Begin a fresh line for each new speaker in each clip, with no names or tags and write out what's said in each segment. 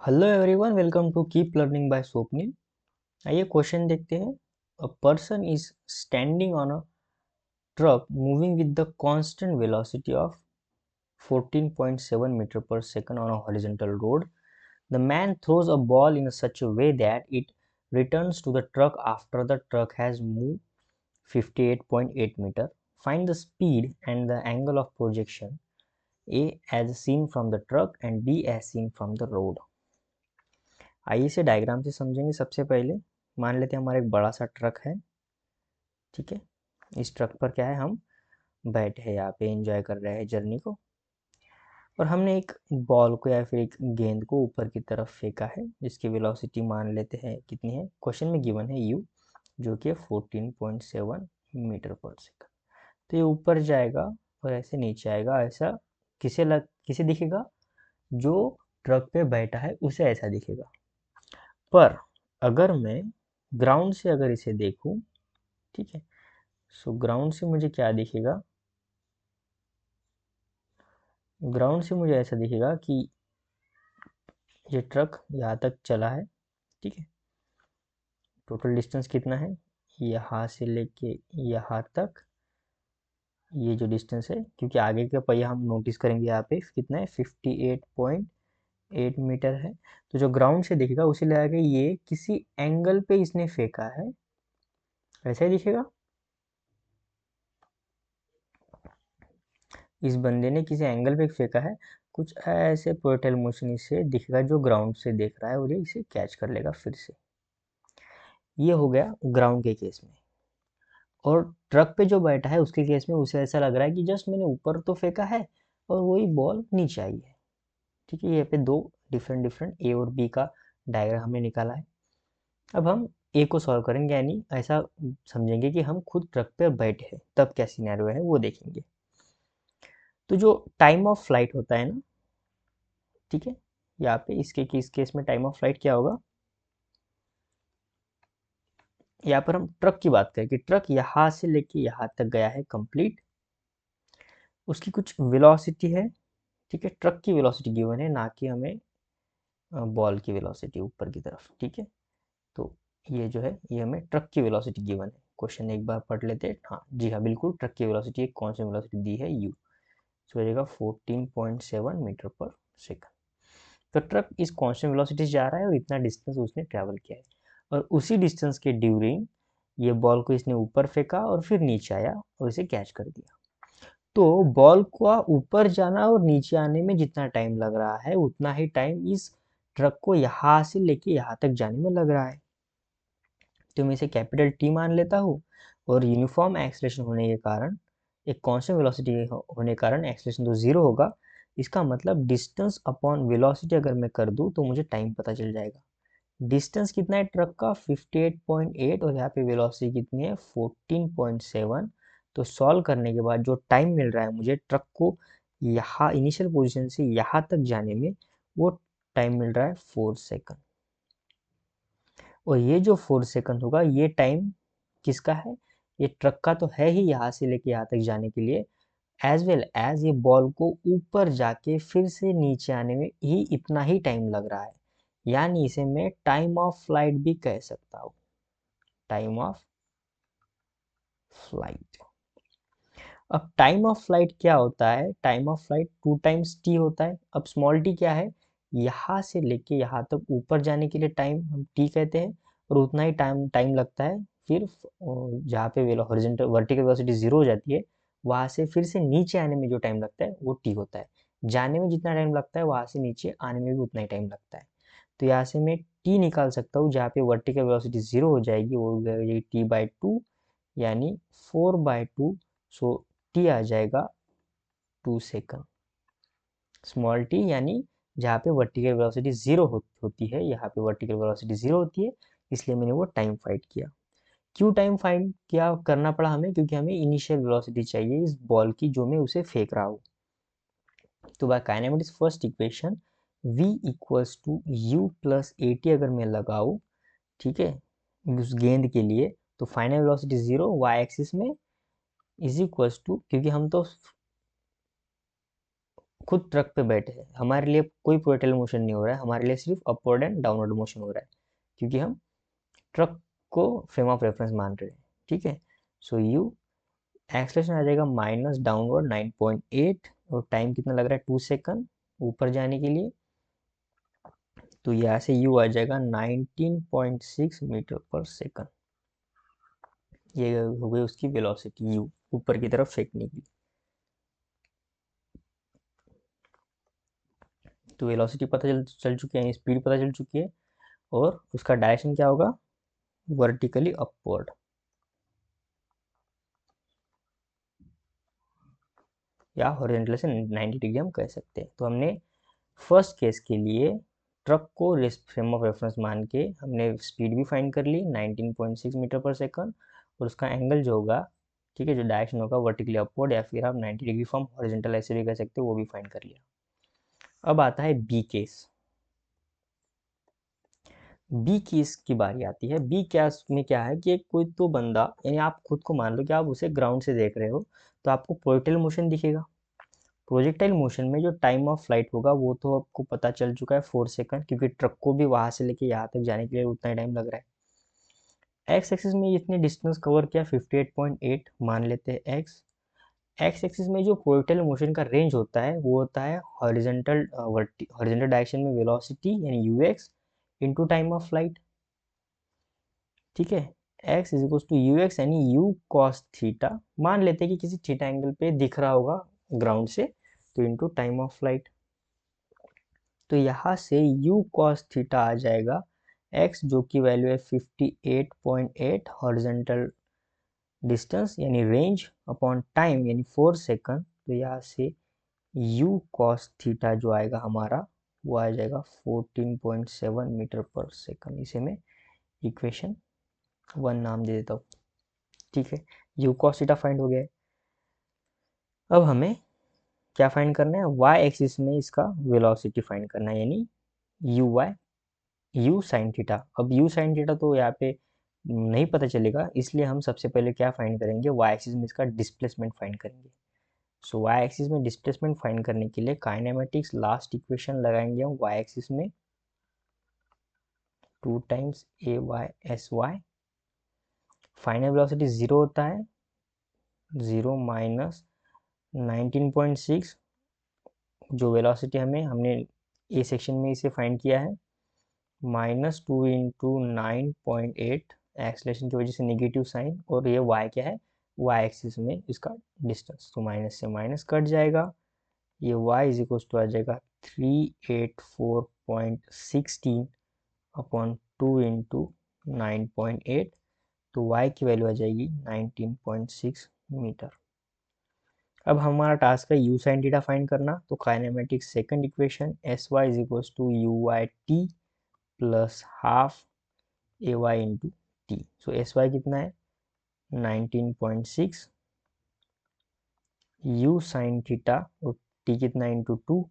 Hello everyone, welcome to keep learning by Swapnil. आइए question देखते हैं। A person is standing on a truck moving with the constant velocity of 14.7 metre per second on a horizontal road. The man throws a ball in such a way that it returns to the truck after the truck has moved 58.8 meter. Find the speed and the angle of projection, A as seen from the truck and B as seen from the road. आइए इसे diagram से समझेंगे। सबसे पहले मान लेते हैं हमारा एक बड़ा सा ट्रक है, ठीक है। इस ट्रक पर क्या है, हम बैठे हैं यहाँ पे, एंजॉय कर रहे हैं जर्नी को। और हमने एक बॉल को या फिर एक गेंद को ऊपर की तरफ फेंका है, जिसकी वेलोसिटी मान लेते हैं कितनी है, क्वेश्चन में गिवन है यू, जो कि 14.7 मीटर पर सेकंड। तो ये ऊपर जाएगा और ऐसे नीचे आएगा। ऐसा किसे दिखेगा? जो ट्रक पे बैठा है उसे ऐसा दिखेगा। पर अगर मैं ग्राउंड से अगर इसे देखूं, ठीक है, सो ग्राउंड से मुझे क्या दिखेगा? ग्राउंड से मुझे ऐसा दिखेगा कि ये ट्रक यहाँ तक चला है, ठीक है। टोटल डिस्टेंस कितना है, यहाँ से लेके यहाँ तक, ये जो डिस्टेंस है, क्योंकि आगे का पहिया हम नोटिस करेंगे यहाँ पे कितना है, 58.8 मीटर है। तो जो ग्राउंड से दिखेगा उसे लगा कि ये किसी एंगल पे इसने फेंका है, ऐसा ही दिखेगा। इस बंदे ने किसी एंगल पे फेंका है, कुछ ऐसे पोर्टल मोशन इसे दिखेगा जो ग्राउंड से देख रहा है, और ये इसे कैच कर लेगा फिर से। ये हो गया ग्राउंड के केस में। और ट्रक पे जो बैठा है उसके केस में उसे ऐसा लग रहा है कि जस्ट मैंने ऊपर तो फेंका है और वही बॉल नीचे आई है, ठीक है। ये पे दो डिफरेंट डिफरेंट ए और बी का डायग्राम हमने निकाला है। अब हम ए को सॉल्व करेंगे, यानी ऐसा समझेंगे कि हम खुद ट्रक पे बैठे हैं, तब क्या सिनेरियो है वो देखेंगे। तो जो टाइम ऑफ फ्लाइट होता है ना, ठीक है, यहाँ पे इसके इस केस में टाइम ऑफ फ्लाइट क्या होगा, यहाँ पर हम ट्रक की बात करें कि ट्रक यहाँ से लेके यहाँ तक गया है कंप्लीट, उसकी कुछ वेलोसिटी है, ठीक है। ट्रक की वेलोसिटी गिवन है, ना कि हमें बॉल की वेलोसिटी ऊपर की तरफ, ठीक है। तो ये जो है, ये हमें ट्रक की वेलोसिटी गिवन है। क्वेश्चन एक बार पढ़ लेते हैं। हाँ जी हाँ, बिल्कुल, ट्रक की वेलोसिटी कौन सी वेलोसिटी दी है, यू। सो हो जाएगा 14.7 मीटर पर सेकंड। तो ट्रक इस कांस्टेंट वेलोसिटी से जा रहा है और इतना डिस्टेंस उसने ट्रैवल किया है, और उसी डिस्टेंस के ड्यूरिंग ये बॉल को इसने ऊपर फेंका और फिर नीचे आया और इसे कैच कर दिया। तो बॉल को ऊपर जाना और नीचे आने में जितना टाइम लग रहा है, उतना ही टाइम इस ट्रक को यहाँ से लेके यहाँ तक जाने में लग रहा है। तो मैं इसे कैपिटल टी मान लेता हूँ, और यूनिफॉर्म एक्सेलरेशन होने के कारण, एक कांस्टेंट वेलोसिटी होने के कारण एक्सेलरेशन तो जीरो होगा। इसका मतलब डिस्टेंस अपॉन वेलोसिटी अगर मैं कर दूँ तो मुझे टाइम पता चल जाएगा। डिस्टेंस कितना है ट्रक का, 58.8, और यहाँ पे वेलोसिटी कितनी है, 14.7। तो सॉल्व करने के बाद जो टाइम मिल रहा है मुझे ट्रक को यहाँ इनिशियल पोजीशन से यहाँ तक जाने में, वो टाइम मिल रहा है 4 सेकंड। और ये जो 4 सेकंड होगा, ये टाइम किसका है, ये ट्रक का तो है ही, यहाँ से लेके यहाँ तक जाने के लिए, एज वेल एज ये बॉल को ऊपर जाके फिर से नीचे आने में ही इतना ही टाइम लग रहा है। यानी इसे मैं टाइम ऑफ फ्लाइट भी कह सकता हूँ, टाइम ऑफ फ्लाइट। अब टाइम ऑफ फ्लाइट क्या होता है, time of flight 2 times T होता है। अब स्मॉल टी क्या है, यहाँ से लेके यहाँ तक ऊपर जाने के लिए टाइम हम टी कहते हैं, और उतना ही टाइम टाइम लगता है फिर जहाँ पे हॉरिजॉन्टल वर्टिकल वेलोसिटी जीरो हो जाती है, वहाँ से फिर से नीचे आने में जो टाइम लगता है वो टी होता है। जाने में जितना टाइम लगता है, वहाँ से नीचे आने में भी उतना ही टाइम लगता है। तो यहाँ से मैं टी निकाल सकता हूँ, जहाँ पे वर्टिकल वेलोसिटी जीरो हो जाएगी, वो हो जाएगी टी/2, यानी 4/2। सो टी आ जाएगा 2 सेकंड। स्मॉल टी यानी जहाँ पे वर्टिकल वेलोसिटी जीरो होती है, यहाँ पे वर्टिकल वेलोसिटी जीरो होती है, इसलिए मैंने वो टाइम फाइंड किया। क्यों टाइम फाइंड किया करना पड़ा हमें, क्योंकि हमें इनिशियल वेलोसिटी चाहिए इस बॉल की, जो मैं उसे फेंक रहा हूँ। तो by kinematics first equation, v equals to u plus a t अगर मैं लगाऊँ, ठीक है, उस गेंद के लिए, तो final velocity zero y axis में इज इक्वल्स टू, क्योंकि हम तो खुद ट्रक पे बैठे हैं, हमारे लिए कोई प्रोपेल्ड मोशन नहीं हो रहा है, हमारे लिए सिर्फ अपवर्ड एंड डाउनवर्ड मोशन हो रहा है, क्योंकि हम ट्रक को फ्रेम ऑफ रेफरेंस मान रहे हैं। ठीक है, सो यू एक्सलेशन आ जाएगा माइनस डाउनवर्ड 9.8 और टाइम कितना लग रहा है 2 सेकंड ऊपर जाने के लिए, तो यहाँ से यू आ जाएगा 19.6 मीटर पर सेकंड। ये हो गई उसकी वेलोसिटी यू ऊपर की तरफ फेंकने की। तो वेलोसिटी पता चल चुकी है, स्पीड पता चल चुकी है, और उसका डायरेक्शन क्या होगा, वर्टिकली अपवर्ड, या हॉरिजॉन्टल से 90 डिग्री हम कह सकते हैं। तो हमने फर्स्ट केस के लिए ट्रक को फ्रेम ऑफ रेफरेंस मान के हमने स्पीड भी फाइंड कर ली 19.6 मीटर पर सेकंड, और उसका एंगल जो होगा, ठीक है, जो डायरेक्शन होगा वर्टिकली अपवर्ड, या फिर आप 90 डिग्री फ्रॉम हॉरिजॉन्टल ऐसे भी कह सकते हो, वो भी फाइंड कर लिया। अब आता है बी केस। बी केस की बारी आती है। बी केस में क्या है कि कोई तो बंदा, यानी आप खुद को मान लो कि आप उसे ग्राउंड से देख रहे हो, तो आपको प्रोजेक्टाइल मोशन दिखेगा। प्रोजेक्टाइल मोशन में जो टाइम ऑफ फ्लाइट होगा वो तो आपको पता चल चुका है 4 सेकंड, क्योंकि ट्रक को भी वहां से लेके यहाँ तक जाने के लिए उतना ही टाइम लग रहा है। एक्स एक्सिस में इतने डिस्टेंस कवर किया 58.8 मान लेते हैं एक्स। एक्स एक्सिस में जो प्रोजेक्टाइल मोशन का रेंज होता है वो होता है हॉरिजॉन्टल हॉरिजॉन्टल डायरेक्शन में वेलोसिटी यानी u x into time of flight. ठीक है, x is equal to u x यानी यू कॉस थीटा, मान लेते हैं कि किसी थीटा एंगल पे दिख रहा होगा ग्राउंड से, तो इंटू टाइम ऑफ फ्लाइट। तो यहाँ से u cos थीटा आ जाएगा x, जो की वैल्यू है 58.8 हॉरिजॉन्टल डिस्टेंस यानी रेंज अपॉन टाइम यानी 4 सेकंड। तो यहाँ से u cos थीटा जो आएगा हमारा वो आ जाएगा 14.7 मीटर पर सेकंड। इसे मैं इक्वेशन 1 नाम दे देता हूँ। ठीक है, u cos थीटा फाइंड हो गया है। अब हमें क्या फाइंड करना है, y एक्सिस में इसका वेलोसिटी फाइंड करना है, यानी you why you sine theta. अब यू साइन थीटा तो यहाँ पे नहीं पता चलेगा, इसलिए हम सबसे पहले क्या फाइंड करेंगे, वाई एक्सिस में इसका डिस्प्लेसमेंट फाइंड करेंगे। सो वाई एक्सिस में डिस्प्लेसमेंट फाइंड करने के लिए काइनेमेटिक्स लास्ट इक्वेशन लगाएंगे हम वाई एक्सिस में, 2 times A Y S Y. Final velocity 0 होता है, 0 माइनस 19.6, जो वेलोसिटी हमने ए सेक्शन में इसे फाइंड किया है, -2 इंटू 9.8, एक्सलेशन की वजह से नेगेटिव साइन, और ये y क्या है, y एक्सिस में इसका डिस्टेंस, तो माइनस से माइनस कट जाएगा, ये y इज इक्वल टू आ जाएगा 384.16 अपॉन 2 इंटू 9.8, तो y की वैल्यू आ जाएगी 19.6 मीटर। अब हमारा टास्क है यू साइन थीटा फाइंड करना, तो kinematic second equation s y is equal to u y t plus half a y into t. So s y कितना है 19.6, यू साइन थीटा और टी कितना इंटू 2,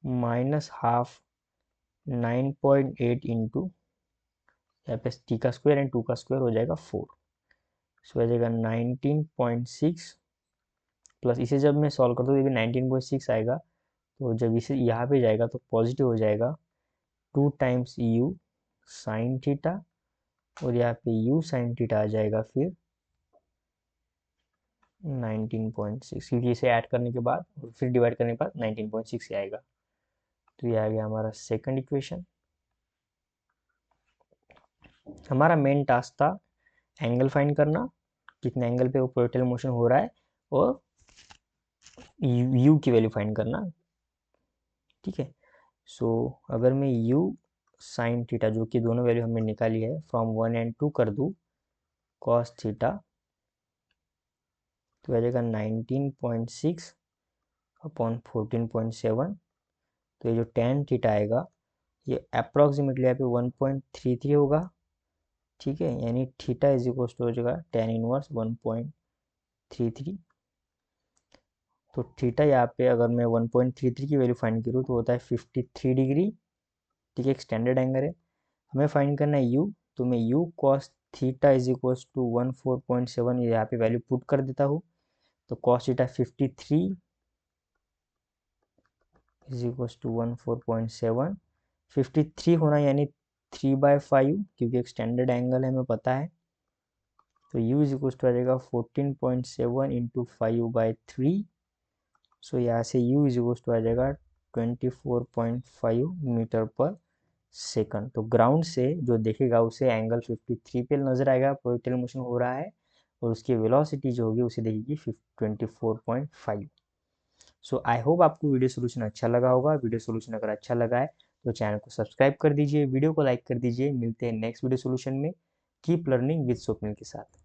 माइनस हाफ 9.8 इंटू, यहाँ पे T का square and 2 का square हो जाएगा 4, सो हो जाएगा 19.6 प्लस, इसे जब मैं सॉल्व करता हूँ तो 19.6 आएगा, तो जब इसे यहाँ पे जाएगा तो पॉजिटिव हो जाएगा, 2 टाइम्स यू साइन थीटा, और यहाँ पे यू साइन थीटा आ जाएगा फिर 19.6, क्योंकि इसे ऐड करने के बाद और फिर डिवाइड करने के बाद 19.6 आएगा। तो ये आ गया हमारा सेकंड इक्वेशन। हमारा मेन टास्क था एंगल फाइंड करना, कितने एंगल पे वो प्रोजेक्टाइल मोशन हो रहा है, और यू की वैल्यू फाइंड करना। ठीक है, सो अगर मैं यू साइन थीटा, जो कि दोनों वैल्यू हमने निकाली है, फ्रॉम 1 एंड 2 कर दूँ कॉस थीटा, तो आ जाएगा 19.6 अपॉन 14.7, तो ये जो टेन थीटा आएगा ये अप्रॉक्सीमेटली यहाँ पे 1.33 होगा। ठीक है, यानी थीटा इज इक्वल टू हो जाएगा टेन इनवर्स 1.33। तो थीटा यहाँ पे अगर मैं 1.33 की वैल्यू फाइंड करूँ तो होता है 53 डिग्री। ठीक है, एक स्टैंडर्ड एंगल है, हमें फाइंड करना है यू, तो मैं u cos theta is equal to 14.7 यहाँ पे वैल्यू पुट कर देता हूँ, तो cos theta 53 is equal to 14.7, 53 होना यानी 3/5, क्योंकि एक स्टैंडर्ड एंगल है हमें पता है। तो u इज इक्वल टू आ जाएगा 14.7 इंटू 5/3। सो यहाँ से u इज इक्वल टू आ जाएगा 24.5 मीटर पर सेकंड। तो ग्राउंड से जो देखेगा उसे एंगल 53 पे नजर आएगा, प्रोजेक्टाइल मोशन हो रहा है, और उसकी वेलोसिटी जो होगी उसे देखेगी 24.5। सो आई होप आपको वीडियो सोल्यूशन अच्छा लगा होगा। वीडियो सोल्यूशन अगर अच्छा लगा है तो चैनल को सब्सक्राइब कर दीजिए, वीडियो को लाइक कर दीजिए। मिलते हैं नेक्स्ट वीडियो सोल्यूशन में। कीप लर्निंग विद स्वप्निल के साथ।